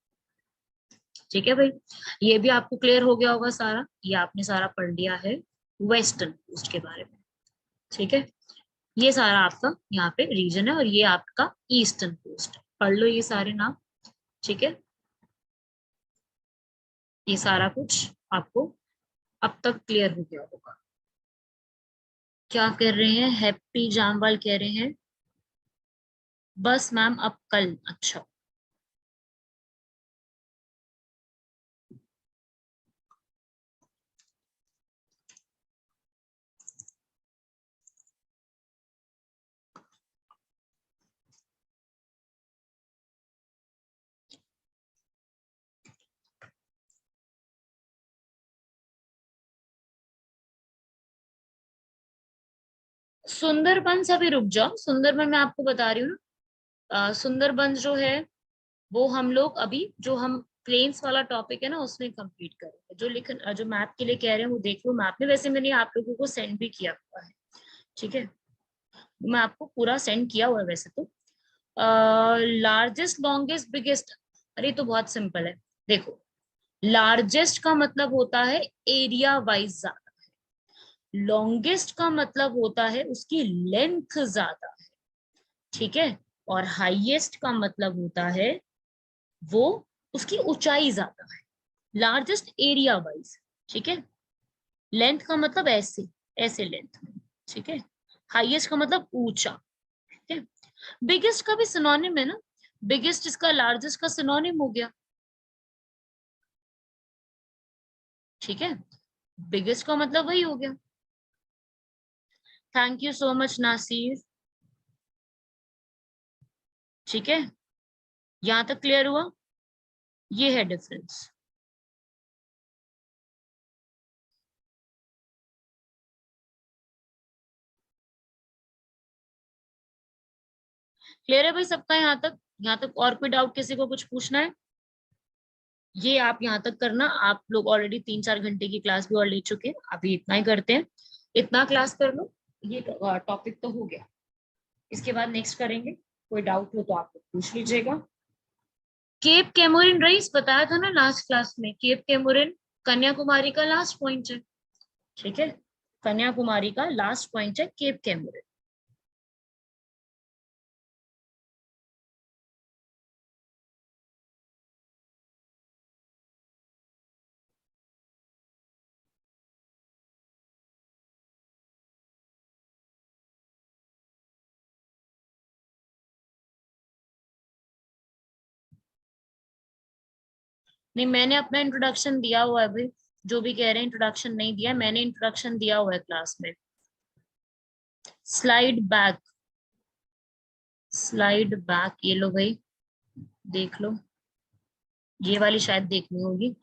ठीक है भाई, ये भी आपको क्लियर हो गया होगा सारा, ये आपने सारा पढ़ लिया है वेस्टर्न कोस्ट के बारे में। ठीक है, ये सारा आपका यहाँ पे रीजन है, और ये आपका ईस्टर्न कोस्ट है, पढ़ लो ये सारे नाम। ठीक है, ये सारा कुछ आपको अब तक क्लियर हो गया होगा। क्या कर रहे हैं, हैप्पी जामवाल कह रहे हैं बस मैम अब कल, अच्छा। सुंदरबंस अभी रुक जाओ, सुंदरबन मैं आपको बता रही हूँ ना। सुंदरबंस जो है वो हम लोग अभी, जो हम प्लेन्स वाला टॉपिक है ना उसमें कंप्लीट करेंगे। जो लिख, जो मैप के लिए कह रहे हैं वो देख लो मैप में, वैसे मैंने आप लोगों को सेंड भी किया हुआ है। ठीक है, मैं आपको पूरा सेंड किया हुआ है वैसे तो। लार्जेस्ट लॉन्गेस्ट बिगेस्ट, अरे ये तो बहुत सिंपल है। देखो, लार्जेस्ट का मतलब होता है एरिया वाइज ज्यादा, लॉन्गेस्ट का मतलब होता है उसकी लेंथ ज्यादा है। ठीक है, और हाईएस्ट का मतलब होता है वो उसकी ऊंचाई ज्यादा है, लार्जेस्ट एरिया वाइज। ठीक है, लेंथ का मतलब ऐसे, ऐसे लेंथ में। ठीक है, हाईएस्ट का मतलब ऊंचा। ठीक है, बिगेस्ट का भी सिनोनिम है ना, बिगेस्ट इसका लार्जेस्ट का सिनोनिम हो गया। ठीक है, बिगेस्ट का मतलब वही हो गया। Thank you so much Nasir. ठीक है, यहां तक क्लियर हुआ, ये है डिफरेंस। क्लियर है भाई सबका यहाँ तक, यहाँ तक और कोई डाउट किसी को कुछ पूछना है? ये आप यहाँ तक करना, आप लोग ऑलरेडी 3-4 घंटे की क्लास भी और ले चुके हैं, अभी इतना ही करते हैं, इतना क्लास कर लो। ये टॉपिक तो हो गया, इसके बाद नेक्स्ट करेंगे। कोई डाउट हो तो आप लोग पूछ लीजिएगा। केप कैमोरिन रईस बताया था ना लास्ट क्लास में, केप कैमोरिन कन्याकुमारी का लास्ट पॉइंट है। ठीक है, कन्याकुमारी का लास्ट पॉइंट है केप कैमोरिन। नहीं, मैंने अपना इंट्रोडक्शन दिया हुआ है अभी, जो भी कह रहे हैं इंट्रोडक्शन नहीं दिया, मैंने इंट्रोडक्शन दिया हुआ है क्लास में। स्लाइड बैक, स्लाइड बैक, ये लो भाई, देख लो, ये वाली शायद देखनी होगी।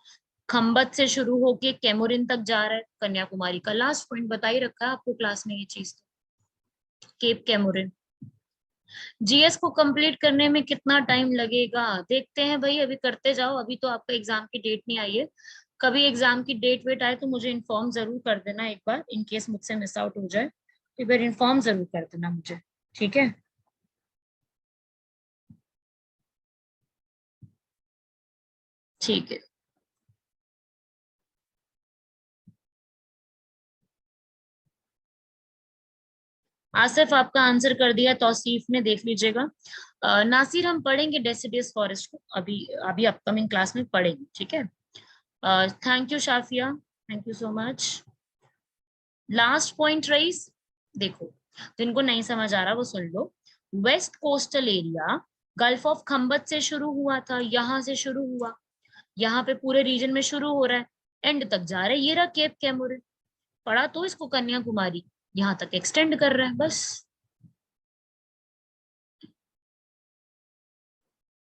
खम्बत से शुरू होके कैमोरिन तक जा रहा है, कन्याकुमारी का लास्ट पॉइंट बता ही रखा है आपको क्लास में ये चीज, केप कैमोरिन। जीएस को कंप्लीट करने में कितना टाइम लगेगा देखते हैं भाई, अभी करते जाओ, अभी तो आपका एग्जाम की डेट नहीं आई है। कभी एग्जाम की डेट वेट आए तो मुझे इन्फॉर्म जरूर कर देना एक बार, इन केस मुझसे मिस आउट हो जाए तो एक बार इन्फॉर्म जरूर कर देना मुझे। ठीक है, ठीक है। आसिफ आपका आंसर कर दिया, तौसीफ ने, देख लीजिएगा। नासिर हम पढ़ेंगे डेसिडियस फॉरेस्ट को, अभी अभी अपकमिंग क्लास में पढ़ेंगे, ठीक है। Thank you Shafia, thank you so much. Last point Raees, देखो जिनको नहीं समझ आ रहा वो सुन लो। West coastal area gulf of Khambhat से शुरू हुआ था, यहां से शुरू हुआ, यहाँ पे पूरे रीजन में शुरू हो रहा है, एंड तक जा रहा है, ये रहा केप कैमोरिन। पढ़ा तो इसको कन्याकुमारी, यहाँ तक एक्सटेंड कर रहा है बस।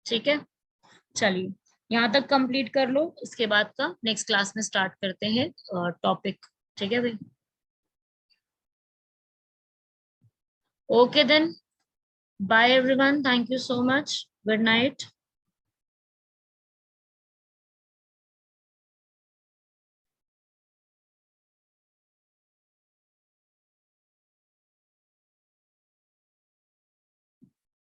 ठीक है, चलिए यहाँ तक कंप्लीट कर लो, इसके बाद का नेक्स्ट क्लास में स्टार्ट करते हैं टॉपिक। ठीक है भाई, okay then, bye everyone, thank you so much, good night.